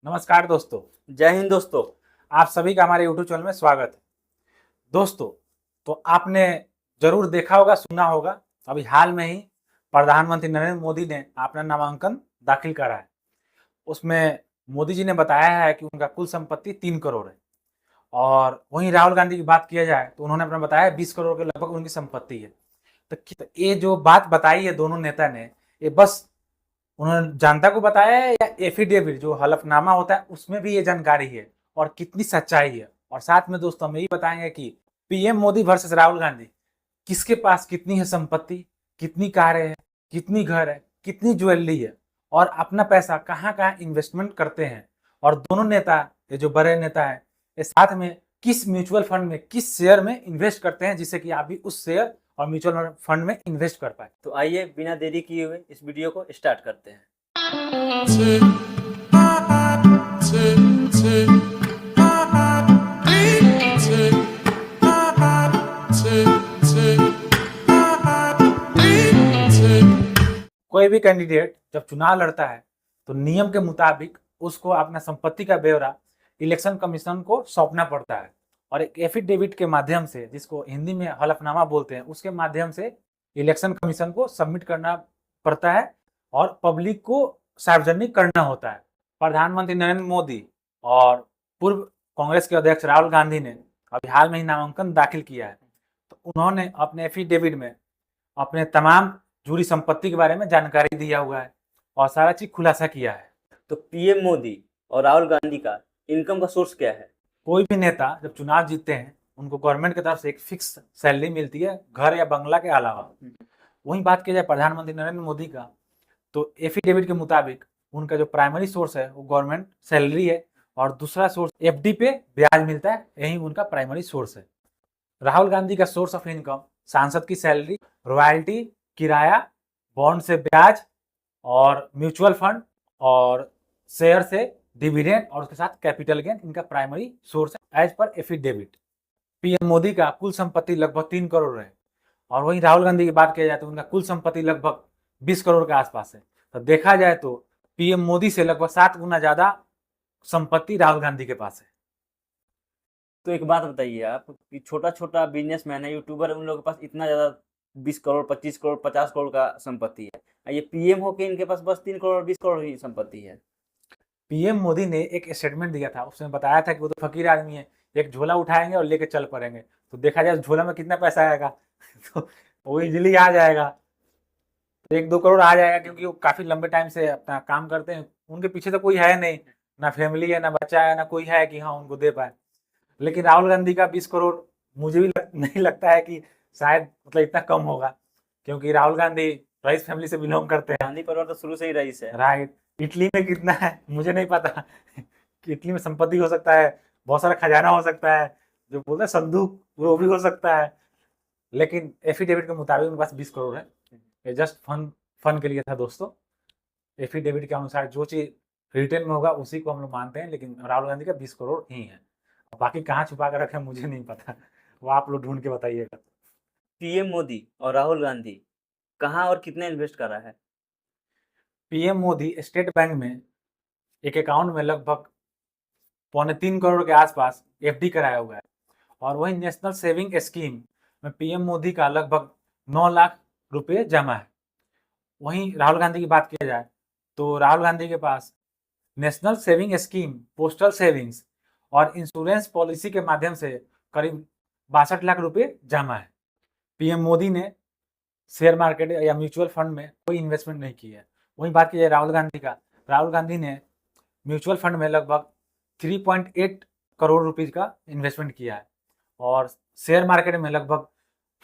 नमस्कार दोस्तों। जय हिंद दोस्तों। आप सभी का हमारे यूट्यूब चैनल में स्वागत है। दोस्तों, तो आपने जरूर देखा होगा, सुना होगा, अभी हाल में ही प्रधानमंत्री नरेंद्र मोदी ने अपना नामांकन दाखिल करा है। उसमें मोदी जी ने बताया है कि उनका कुल संपत्ति 3 करोड़ है। और वहीं राहुल गांधी की बात किया जाए तो उन्होंने अपना बताया 20 करोड़ के लगभग उनकी संपत्ति है। तो ये जो बात बताई है दोनों नेता ने, ये बस उन्होंने जनता को बताया है या एफिडेविट जो हलफनामा होता है उसमें भी ये जानकारी है और कितनी सच्चाई है। और साथ में दोस्तों हम यही बताएंगे कि पीएम मोदी वर्सेस राहुल गांधी, किसके पास कितनी है संपत्ति, कितनी कारें हैं, कितनी घर है, कितनी ज्वेलरी है और अपना पैसा कहाँ कहाँ इन्वेस्टमेंट करते हैं। और दोनों नेता, ये जो बड़े नेता है, ये साथ में किस म्यूचुअल फंड में, किस शेयर में इन्वेस्ट करते हैं जिससे कि आप भी उस शेयर और म्यूचुअल फंड में इन्वेस्ट कर पाए। तो आइए बिना देरी किए हुए इस वीडियो को स्टार्ट करते हैं। कोई भी कैंडिडेट जब चुनाव लड़ता है तो नियम के मुताबिक उसको अपना संपत्ति का ब्यौरा इलेक्शन कमीशन को सौंपना पड़ता है और एक एफिडेविट के माध्यम से, जिसको हिंदी में हलफनामा बोलते हैं, उसके माध्यम से इलेक्शन कमीशन को सबमिट करना पड़ता है और पब्लिक को सार्वजनिक करना होता है। प्रधानमंत्री नरेंद्र मोदी और पूर्व कांग्रेस के अध्यक्ष राहुल गांधी ने अभी हाल में ही नामांकन दाखिल किया है। तो उन्होंने अपने एफिडेविट में अपने तमाम जुड़ी संपत्ति के बारे में जानकारी दिया हुआ है और सारा चीज खुलासा किया है। तो पीएम मोदी और राहुल गांधी का इनकम का सोर्स क्या है? कोई भी नेता जब चुनाव जीतते हैं उनको गवर्नमेंट की तरफ से एक फिक्स सैलरी मिलती है, घर या बंगला के अलावा। वहीं बात की जाए प्रधानमंत्री नरेंद्र मोदी का, तो एफिडेविट के मुताबिक उनका जो प्राइमरी सोर्स है वो गवर्नमेंट सैलरी है और दूसरा सोर्स एफडी पे ब्याज मिलता है, यही उनका प्राइमरी सोर्स है। राहुल गांधी का सोर्स ऑफ इनकम सांसद की सैलरी, रॉयल्टी, किराया, बॉन्ड से ब्याज और म्यूचुअल फंड और शेयर से डिविडेंड और उसके साथ कैपिटल गेन, इनका प्राइमरी सोर्स है as per affidavit. PM Modi का कुल संपत्ति लगभग 3 करोड़ है और वहीं राहुल गांधी की बात किया जाए तो उनका कुल संपत्ति लगभग 20 करोड़ के आसपास है। तो देखा जाए तो पीएम मोदी से लगभग 7 गुना ज्यादा संपत्ति राहुल गांधी के पास है। तो एक बात बताइए आप कि छोटा छोटा बिजनेसमैन है, यूट्यूबर है, उन लोगों के पास इतना ज़्यादा 20 करोड़, 25 करोड़, 50 करोड़ का संपत्ति है। ये पीएम होके इनके पास बस 3 करोड़, 20 करोड़ ही संपत्ति है। पीएम मोदी ने एक स्टेटमेंट दिया था, उसमें बताया था कि वो तो फकीर आदमी है, एक झोला उठाएंगे और लेके चल पड़ेंगे। तो देखा जाए झोला में कितना पैसा आएगा तो वो इजिली आ जाएगा, तो 1-2 करोड़ आ जाएगा, क्योंकि वो काफी लंबे टाइम से अपना काम करते हैं। उनके पीछे तो कोई है नहीं, ना फैमिली है, ना बच्चा है, ना कोई है कि हाँ उनको दे पाए। लेकिन राहुल गांधी का 20 करोड़ मुझे भी नहीं लगता है कि शायद मतलब इतना कम होगा, क्योंकि राहुल गांधी रईस फैमिली से बिलोंग करते हैं। गांधी परिवार तो शुरू से ही रईस है। राइट। इटली में कितना है मुझे नहीं पता कि इटली में संपत्ति हो सकता है, बहुत सारा खजाना हो सकता है, जो बोलते हैं संदूक, वो भी हो सकता है। लेकिन एफिडेविट के मुताबिक उनके पास 20 करोड़ है। ये जस्ट फन फन के लिए था दोस्तों। एफिडेविट के अनुसार जो चीज रिटर्न में होगा उसी को हम लोग मानते हैं, लेकिन राहुल गांधी का 20 करोड़ ही है। बाकी कहाँ छुपा कर रखे मुझे नहीं पता, वो आप लोग ढूंढ के बताइएगा। पीएम मोदी और राहुल गांधी कहाँ और कितने इन्वेस्ट कर रहा है? पीएम मोदी स्टेट बैंक में एक अकाउंट में लगभग 2.25 करोड़ के आसपास एफडी कराया हुआ है और वही नेशनल सेविंग स्कीम में पीएम मोदी का लगभग 9 लाख रुपए जमा है। वहीं राहुल गांधी की बात किया जाए तो राहुल गांधी के पास national saving scheme, postal savings और इंश्योरेंस पॉलिसी के माध्यम से करीब 62 लाख रुपए जमा है। पीएम मोदी ने शेयर मार्केट या म्यूचुअल फंड में कोई इन्वेस्टमेंट नहीं की है। वहीं बात की जाए राहुल गांधी का, राहुल गांधी ने म्यूचुअल फंड में लगभग 3.8 करोड़ रुपीज का इन्वेस्टमेंट किया है और शेयर मार्केट में लगभग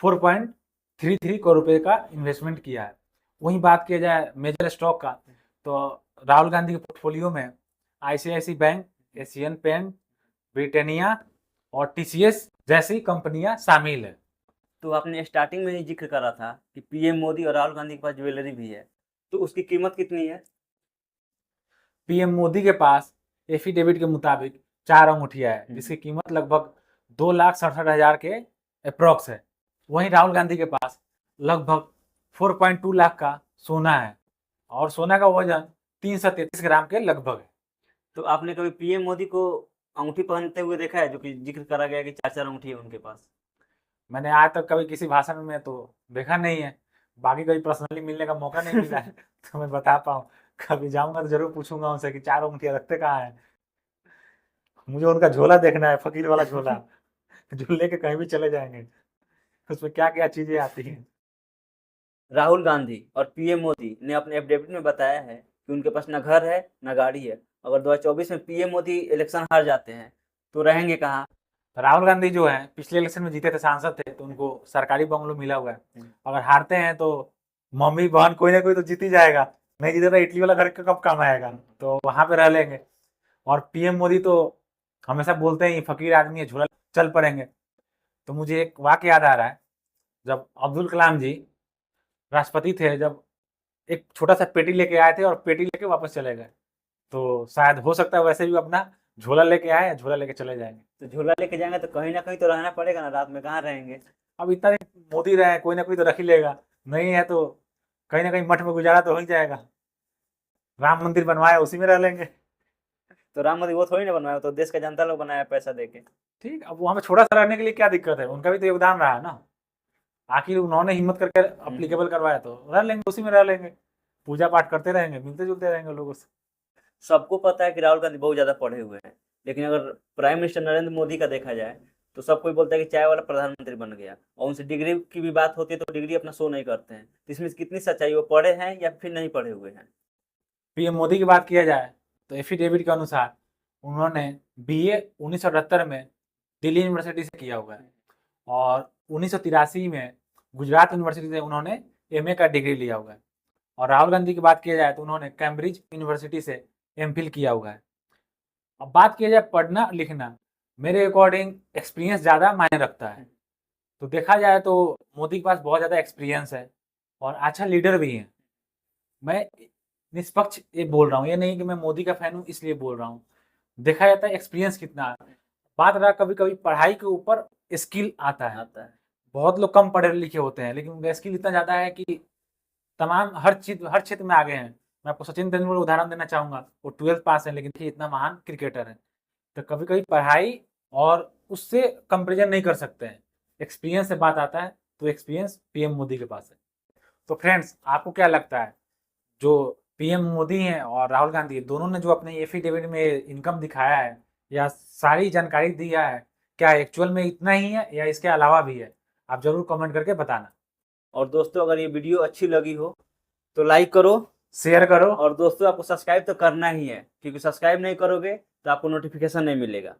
4.33 करोड़ रुपए का इन्वेस्टमेंट किया है। वहीं बात किया जाए मेजर स्टॉक का, तो राहुल गांधी के पोर्टफोलियो में ICICI bank, Asian paint, Britannia और टीसीएस जैसी कंपनियां शामिल है। तो आपने स्टार्टिंग में ही जिक्र करा था कि पीएम मोदी और राहुल गांधी के पास ज्वेलरी भी है, तो उसकी कीमत कितनी है? पीएम मोदी के पास एफिडेविट के मुताबिक 4 अंगूठिया है जिसकी कीमत लगभग 2,67,000 के अप्रोक्स है। वहीं राहुल गांधी के पास लगभग 4.2 लाख का सोना है और सोना का वजन 333 ग्राम के लगभग है। तो आपने कभी पीएम मोदी को अंगूठी पहनते हुए देखा है, जो कि जिक्र करा गया कि 4-4 अंगूठी है उनके पास? मैंने आज तक कभी किसी भाषण में तो देखा नहीं है, बाकी कभी पर्सनली मिलने का मौका नहीं मिला है तो मैं बता पाऊँ। कभी जाऊंगा तो जरूर पूछूंगा उनसे कि 4 अंगूठियां रखते कहाँ है। मुझे उनका झोला देखना है, फकीर वाला झोला जो लेके कहीं भी चले जाएंगे, उसमें क्या क्या चीजें आती हैं। राहुल गांधी और पीएम मोदी ने अपने एफिडेविट में बताया है कि उनके पास न घर है न गाड़ी है। अगर 2024 में पीएम मोदी इलेक्शन हार जाते हैं तो रहेंगे कहाँ? राहुल गांधी जो है पिछले इलेक्शन में जीते थे, सांसद थे, तो उनको सरकारी बंगलो मिला हुआ है। अगर हारते हैं तो मम्मी बहन कोई ना कोई तो जीत ही जाएगा, नहीं जीते तो इटली वाला घर का कब काम आएगा, तो वहां पे रह लेंगे। और पीएम मोदी तो हमेशा बोलते हैं ये फकीर आदमी है, झोला चल पड़ेंगे। तो मुझे एक वाक्य याद आ रहा है, जब अब्दुल कलाम जी राष्ट्रपति थे, जब एक छोटा सा पेटी लेके आए थे और पेटी लेके वापस चले गए, तो शायद हो सकता है वैसे भी अपना झोला लेके आए, झोला लेके चले जाएंगे। तो झोला लेके जाएंगे तो कहीं ना कहीं तो रहना पड़ेगा ना, रात में कहाँ रहेंगे? अब इतना दिन मोदी रहे, कोई ना कोई तो रख ही लेगा, नहीं है तो कहीं ना कहीं मठ में गुजारा तो हो ही जाएगा। राम मंदिर बनवाया उसी में रह लेंगे। तो राम मंदिर वो थोड़ी ना बनवाया, तो देश का जनता लोग बनाया पैसा देके। ठीक, अब वहां पे छोटा सा रहने के लिए क्या दिक्कत है, उनका भी तो योगदान रहा है ना। आखिर उन्होंने हिम्मत करके अप्लीकेबल करवाया, तो रह लेंगे, उसी में रह लेंगे, पूजा पाठ करते रहेंगे, मिलते जुलते रहेंगे लोगों से। सबको पता है कि राहुल गांधी बहुत ज्यादा पढ़े हुए हैं, लेकिन अगर प्राइम मिनिस्टर नरेंद्र मोदी का देखा जाए तो सब कोई बोलता है कि चाय वाला प्रधानमंत्री बन गया, और उनसे डिग्री की भी बात होती है तो डिग्री अपना शो नहीं करते हैं। तो इसमें कितनी सच्चाई, वो पढ़े हैं या फिर नहीं पढ़े हुए हैं? पीएम मोदी की बात किया जाए तो एफिडेविट के अनुसार उन्होंने बीए 1978 में दिल्ली यूनिवर्सिटी से किया हुआ है, और 1983 में गुजरात यूनिवर्सिटी से उन्होंने एमए का डिग्री लिया हुआ है। और राहुल गांधी की बात किया जाए तो उन्होंने कैम्ब्रिज यूनिवर्सिटी से एमफिल किया हुआ है। अब बात किया जाए पढ़ना लिखना, मेरे अकॉर्डिंग एक्सपीरियंस ज़्यादा मायने रखता है। तो देखा जाए तो मोदी के पास बहुत ज़्यादा एक्सपीरियंस है और अच्छा लीडर भी है। मैं निष्पक्ष ये बोल रहा हूँ, ये नहीं कि मैं मोदी का फैन हूँ इसलिए बोल रहा हूँ। देखा जाता है एक्सपीरियंस कितना है। बात रहा कभी कभी पढ़ाई के ऊपर, स्किल आता है। बहुत लोग कम पढ़े लिखे होते हैं लेकिन उनका स्किल इतना ज़्यादा है कि तमाम हर चीज हर क्षेत्र में आगे हैं। मैं आपको सचिन तेंदुलकर उदाहरण देना चाहूंगा, वो 12th पास है लेकिन इतना महान क्रिकेटर है। तो कभी कभी पढ़ाई और उससे कंपेरिजन नहीं कर सकते हैं, एक्सपीरियंस से बात आता है, तो एक्सपीरियंस पीएम मोदी के पास है। तो फ्रेंड्स, आपको क्या लगता है, जो पीएम मोदी हैं और राहुल गांधी दोनों ने जो अपने एफिडेविट में इनकम दिखाया है या सारी जानकारी दिया है, क्या एक्चुअल में इतना ही है या इसके अलावा भी है? आप जरूर कमेंट करके बताना। और दोस्तों, अगर ये वीडियो अच्छी लगी हो तो लाइक करो, शेयर करो, और दोस्तों आपको सब्सक्राइब तो करना ही है, क्योंकि सब्सक्राइब नहीं करोगे तो आपको नोटिफिकेशन नहीं मिलेगा,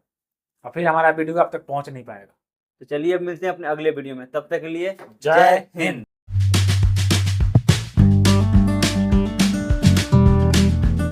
और फिर हमारा वीडियो आप तक पहुंच नहीं पाएगा। तो चलिए अब मिलते हैं अपने अगले वीडियो में, तब तक के लिए जय हिंद।